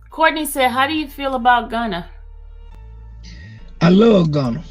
Courtney said, "How do you feel about Gunna?" I love Gunna.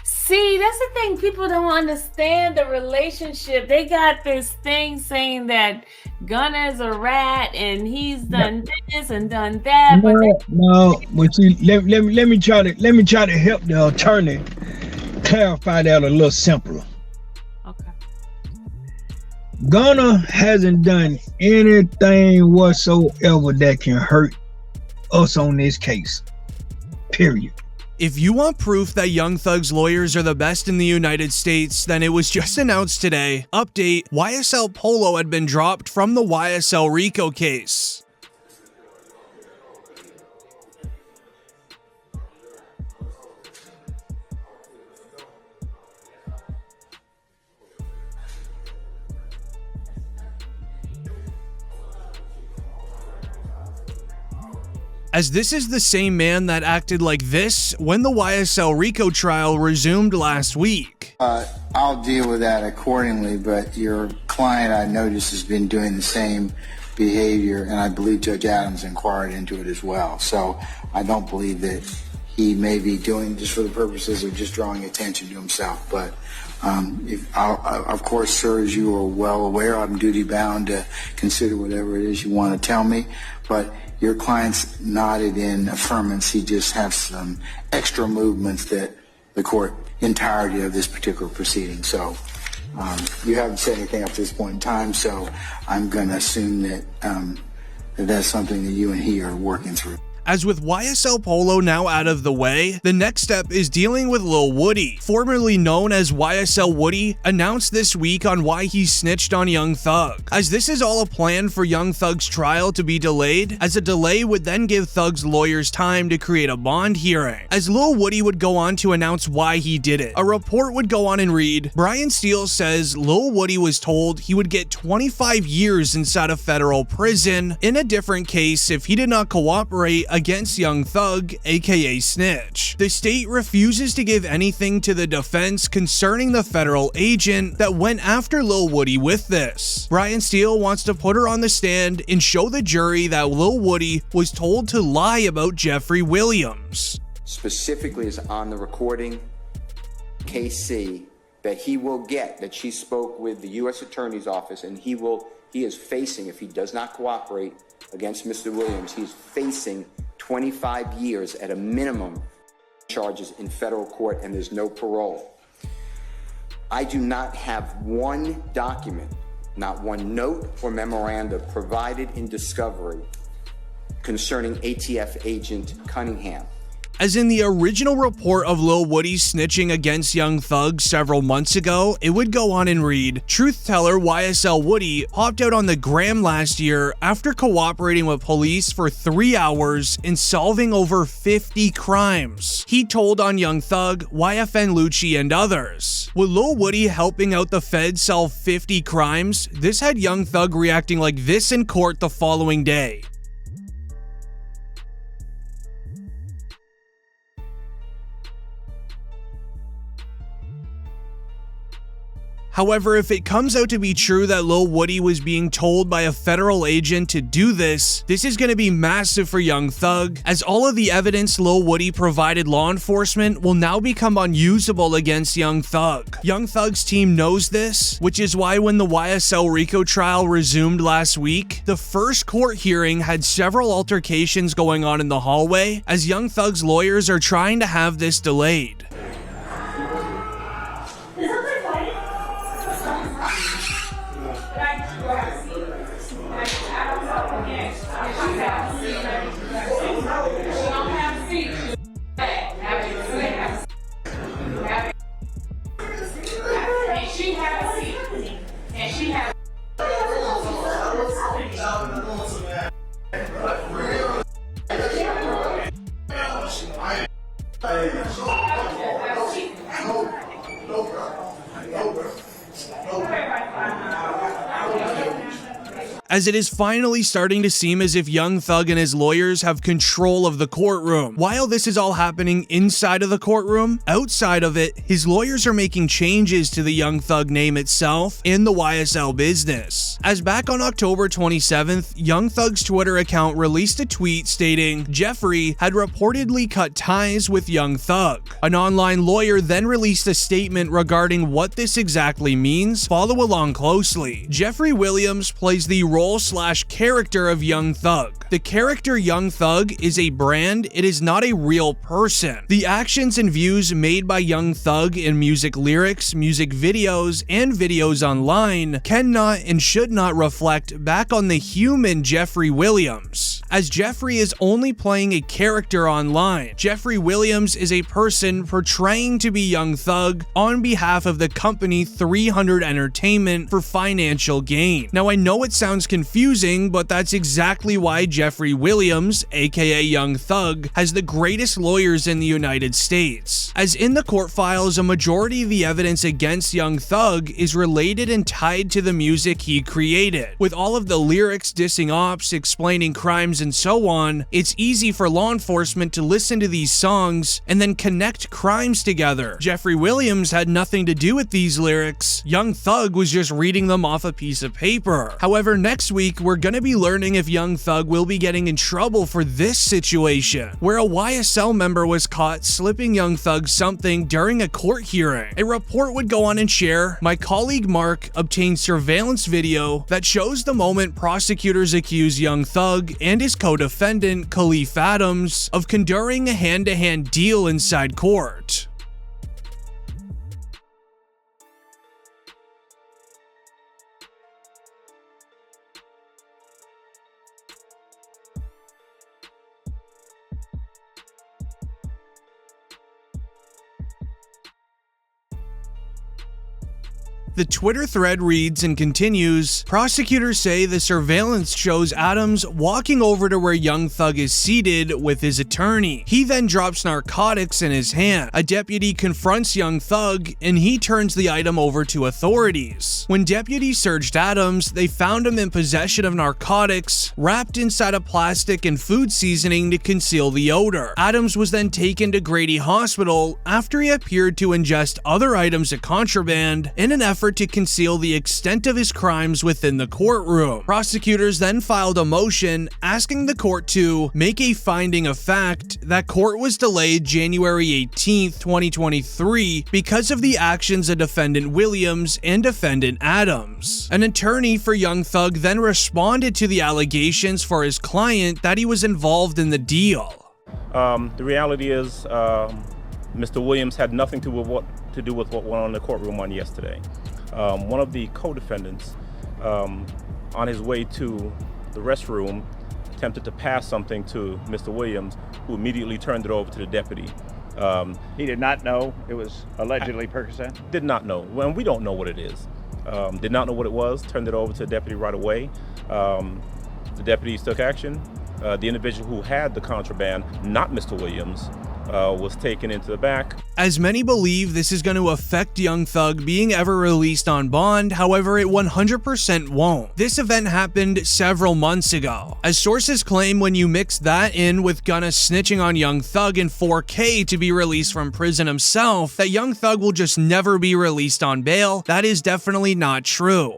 See, that's the thing. People don't understand the relationship. They got this thing saying that Gunna is a rat and he's done this and done that, but But see, let me try to help the attorney clarify that a little simpler. okay. Gunna hasn't done anything whatsoever that can hurt us on this case. Period. If you want proof that Young Thug's lawyers are the best in the United States, then it was just announced today. Update: YSL Polo had been dropped from the YSL RICO case. As this is the same man that acted like this when the YSL RICO trial resumed last week. I'll deal with that accordingly, but your client, I noticed, has been doing the same behavior, and I believe Judge Adams inquired into it as well. So I don't believe that he may be doing just for the purposes of just drawing attention to himself. But of course, sir, as you are well aware, I'm duty bound to consider whatever it is you want to tell me. But your client's nodded in affirmance. He just has some extra movements that the court entirety of this particular proceeding. So you haven't said anything up to this point in time, so I'm going to assume that that's something that you and he are working through. As with YSL Polo now out of the way, the next step is dealing with Lil Woody, formerly known as YSL Woody, announced this week on why he snitched on Young Thug. As this is all a plan for Young Thug's trial to be delayed, as a delay would then give Thug's lawyers time to create a bond hearing. As Lil Woody would go on to announce why he did it, a report would go on and read, Brian Steele says Lil Woody was told he would get 25 years inside a federal prison in a different case if he did not cooperate against Young Thug, aka Snitch. The state refuses to give anything to the defense concerning the federal agent that went after Lil Woody with this. Brian Steele wants to put her on the stand and show the jury that Lil Woody was told to lie about Jeffrey Williams. Specifically is on the recording, KC, that he will get, that she spoke with the U.S. Attorney's Office, and he is facing, if he does not cooperate against Mr. Williams, he's facing 25 years at a minimum charges in federal court, and there's no parole. I do not have one document, not one note or memoranda provided in discovery concerning ATF agent Cunningham. As in the original report of Lil Woody snitching against Young Thug several months ago, it would go on and read, truth teller YSL Woody popped out on the gram last year after cooperating with police for 3 hours and solving over 50 crimes. He told on Young Thug, YFN Lucci, and others. With Lil Woody helping out the feds solve 50 crimes, this had Young Thug reacting like this in court the following day. However, if it comes out to be true that Lil Woody was being told by a federal agent to do this is going to be massive for Young Thug, as all of the evidence Lil Woody provided law enforcement will now become unusable against Young Thug. Young Thug's team knows this, which is why when the YSL RICO trial resumed last week, the first court hearing had several altercations going on in the hallway, as Young Thug's lawyers are trying to have this delayed. as it is finally starting to seem as if Young Thug and his lawyers have control of the courtroom. While this is all happening inside of the courtroom, outside of it, his lawyers are making changes to the Young Thug name itself and the YSL business. As back on October 27th, Young Thug's Twitter account released a tweet stating Jeffrey had reportedly cut ties with Young Thug. An online lawyer then released a statement regarding what this exactly means. Follow along closely. Jeffrey Williams plays the role/character of Young Thug. The character Young Thug is a brand, it is not a real person. The actions and views made by Young Thug in music lyrics, music videos, and videos online cannot and should not reflect back on the human Jeffrey Williams, as Jeffrey is only playing a character online. Jeffrey Williams is a person portraying to be Young Thug on behalf of the company 300 Entertainment for financial gain. Now I know it sounds confusing, but that's exactly why Jeffrey Williams, aka Young Thug, has the greatest lawyers in the United States. As in the court files, a majority of the evidence against Young Thug is related and tied to the music he created. With all of the lyrics dissing ops, explaining crimes, and so on, it's easy for law enforcement to listen to these songs and then connect crimes together. Jeffrey Williams had nothing to do with these lyrics. Young Thug was just reading them off a piece of paper. However, next week, we're gonna be learning if Young Thug will be getting in trouble for this situation, where a YSL member was caught slipping Young Thug something during a court hearing. A report would go on and share, my colleague Mark obtained surveillance video that shows the moment prosecutors accuse Young Thug and his co-defendant, Khalif Adams, of conduring a hand-to-hand deal inside court. The Twitter thread reads and continues, prosecutors say the surveillance shows Adams walking over to where Young Thug is seated with his attorney. He then drops narcotics in his hand. A deputy confronts Young Thug and he turns the item over to authorities. When deputies searched Adams, they found him in possession of narcotics wrapped inside a plastic and food seasoning to conceal the odor. Adams was then taken to Grady Hospital after he appeared to ingest other items of contraband in an effort to conceal the extent of his crimes within the courtroom. Prosecutors then filed a motion asking the court to make a finding of fact that court was delayed January 18th, 2023 because of the actions of defendant Williams and defendant Adams. An attorney for Young Thug then responded to the allegations for his client that he was involved in the deal. The reality is Mr. Williams had nothing to do with what went on in the courtroom on yesterday. One of the co-defendants, on his way to the restroom, attempted to pass something to Mr. Williams, who immediately turned it over to the deputy. He did not know it was allegedly Percocet? Did not know. Well, we don't know what it is. Did not know what it was, turned it over to the deputy right away. The deputies took action. The individual who had the contraband, not Mr. Williams, was taken into the back. As many believe this is going to affect Young Thug being ever released on bond, however it 100% won't. This event happened several months ago. As sources claim, when you mix that in with Gunna snitching on Young Thug in 4K to be released from prison himself, that Young Thug will just never be released on bail, that is definitely not true.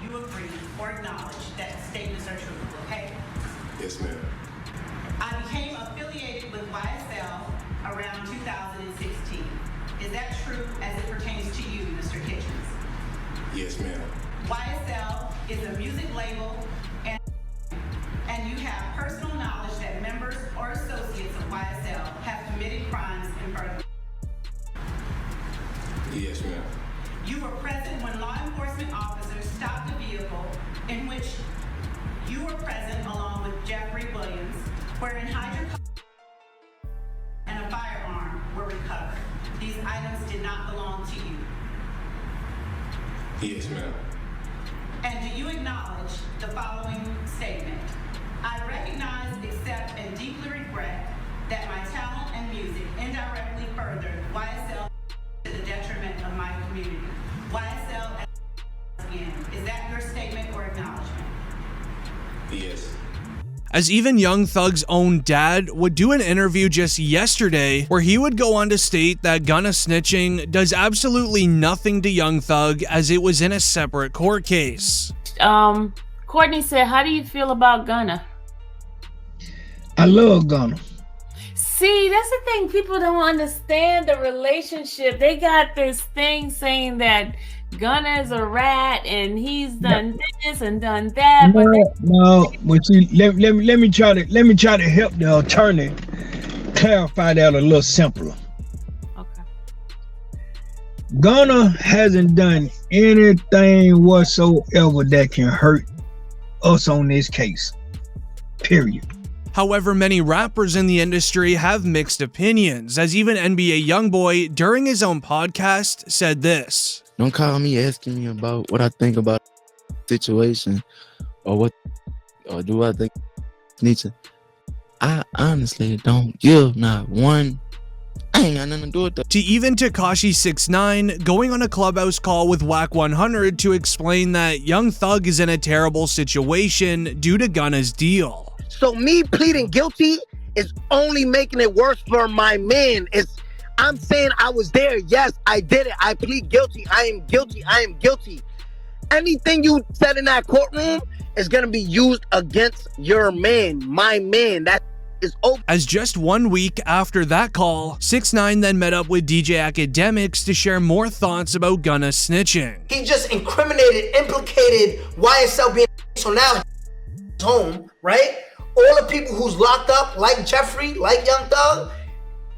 You agree or acknowledge that statements are true, okay? Yes, ma'am. I became affiliated with YSL around 2016. Is that true as it pertains to you, Mr. Kitchens? Yes, ma'am. YSL is a music label, and you have personal knowledge that members or associates of YSL have committed crimes in front of you. Yes, ma'am. You were present when law enforcement officers stopped a vehicle in which you were present along with Jeffrey Williams, wherein hydrocarbons and a firearm were recovered. These items did not belong to you. Yes, ma'am. And do you acknowledge the following statement? I recognize, accept, and deeply regret that my talent and music indirectly furthered YSL to the detriment of my community. YSL again. Is that your statement or acknowledgement? as even Young Thug's own dad would do an interview just yesterday where he would go on to state that gunna snitching does absolutely nothing to Young Thug as it was in a separate court case. Courtney said, how do you feel about Gunna? I love Gunna. See, that's the thing. People don't understand the relationship. They got this thing saying that Gunna is a rat and he's done this and done that. But see, let me try to help the attorney clarify that a little simpler. Okay. Gunna hasn't done anything whatsoever that can hurt us on this case. Period. However, many rappers in the industry have mixed opinions, as even NBA YoungBoy, during his own podcast, said this. Don't call me asking me about what I think about the situation or do I think snitching. I honestly don't give not one. I ain't got nothing to do with that. To even Tekashi 6ix9ine going on a Clubhouse call with Wack 100 to explain that Young Thug is in a terrible situation due to Gunna's deal. So me pleading guilty is only making it worse for my man. I'm saying I was there. Yes, I did it. I plead guilty. I am guilty. I am guilty. Anything you said in that courtroom is going to be used against your man, my man. That is over. As just 1 week after that call, 6ix9ine then met up with DJ Akademiks to share more thoughts about Gunna snitching. He just implicated YSL being so now he's home, right? All the people who's locked up, like Jeffrey, like Young Thug,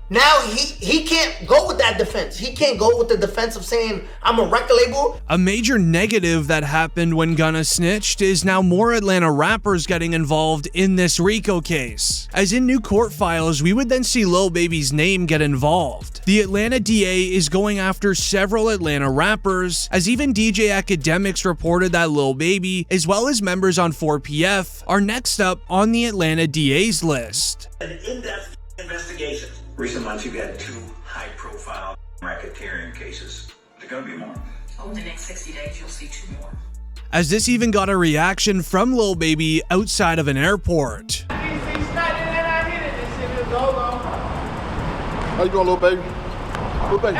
now he can't go with that defense. He can't go with the defense of saying, I'm a record label. A major negative that happened when Gunna snitched is now more Atlanta rappers getting involved in this RICO case. As in new court files, we would then see Lil Baby's name get involved. The Atlanta DA is going after several Atlanta rappers, as even DJ Akademiks reported that Lil Baby, as well as members on 4PF, are next up on the Atlanta DA's list. An in-depth investigation. Recent months, you've had 2 high-profile racketeering cases. There going to be more. Over the next 60 days, you'll see 2 more. As this even got a reaction from Lil Baby outside of an airport. How you doing, Lil Baby? Lil Baby.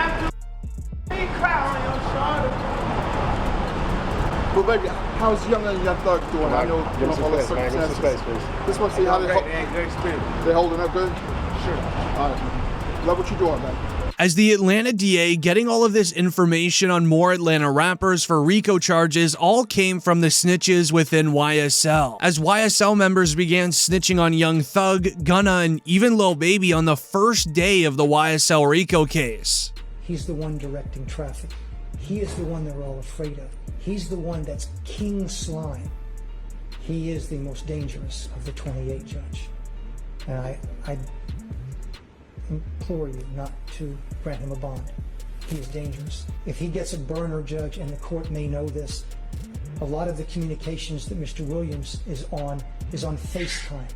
Lil Baby, how's Young Thug doing? I know all the circumstances. This one, see how they holding up good? Sure. All right. Love what you're doing, man. As the Atlanta DA getting all of this information on more Atlanta rappers for RICO charges all came from the snitches within YSL. As YSL members began snitching on Young Thug, Gunna, and even Lil Baby on the first day of the YSL RICO case. He's the one directing traffic. He is the one they're all afraid of. He's the one that's king slime. He is the most dangerous of the 28, Judge. And I implore you not to grant him a bond. He is dangerous. If he gets a burner, Judge, and the court may know this, a lot of the communications that Mr. Williams is on FaceTime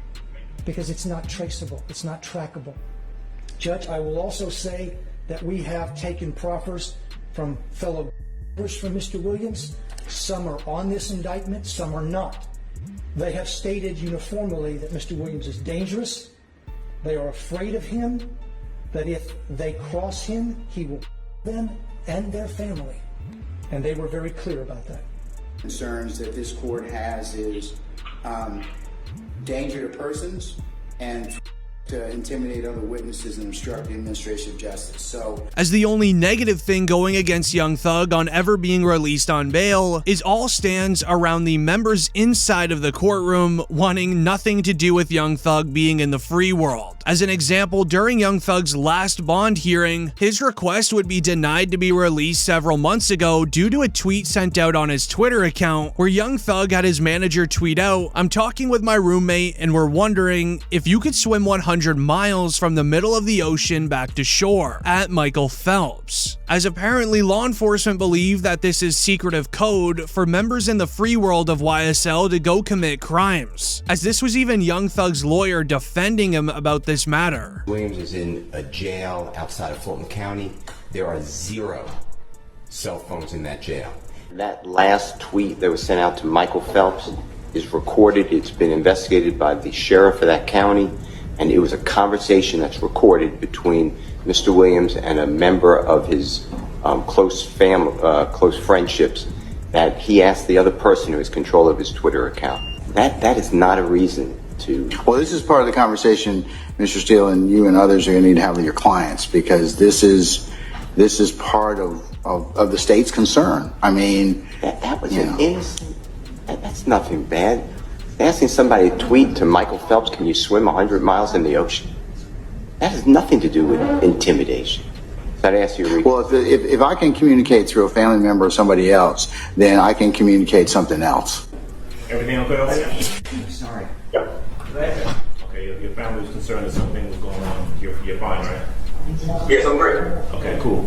because it's not traceable, it's not trackable. Judge, I will also say that we have taken proffers from fellow from Mr. Williams. Some are on this indictment, some are not. They have stated uniformly that Mr. Williams is dangerous. They are afraid of him, that if they cross him, he will them and their family. And they were very clear about that. Concerns that this court has is danger to persons and to intimidate other witnesses and obstruct the administration of justice. So, as the only negative thing going against Young Thug on ever being released on bail is all stands around the members inside of the courtroom wanting nothing to do with Young Thug being in the free world. As an example, during Young Thug's last bond hearing, his request would be denied to be released several months ago due to a tweet sent out on his Twitter account where Young Thug had his manager tweet out, "I'm talking with my roommate and we're wondering if you could swim 100 miles from the middle of the ocean back to shore, at Michael Phelps." As apparently law enforcement believe that this is secretive code for members in the free world of YSL to go commit crimes, as this was even Young Thug's lawyer defending him about this matter. Williams is in a jail outside of Fulton County. There are 0 cell phones in that jail. That last tweet that was sent out to Michael Phelps, is recorded. It's been investigated by the sheriff of that county, and it was a conversation that's recorded between Mr. Williams and a member of his close friendships, that he asked the other person who has control of his Twitter account. That is not a reason to... Well, this is part of the conversation, Mr. Steele, and you and others are going to need to have with your clients, because this is part of the state's concern. I mean... That was an innocent... That's nothing bad. Asking somebody to tweet to Michael Phelps, can you swim 100 miles in the ocean? That has nothing to do with intimidation. I'd ask you, well, if I can communicate through a family member or somebody else, then I can communicate something else. Everything okay over there? Sorry. Yep. Okay, your family was concerned that something was going on. You're fine, right? Yes, I'm great. Okay, cool.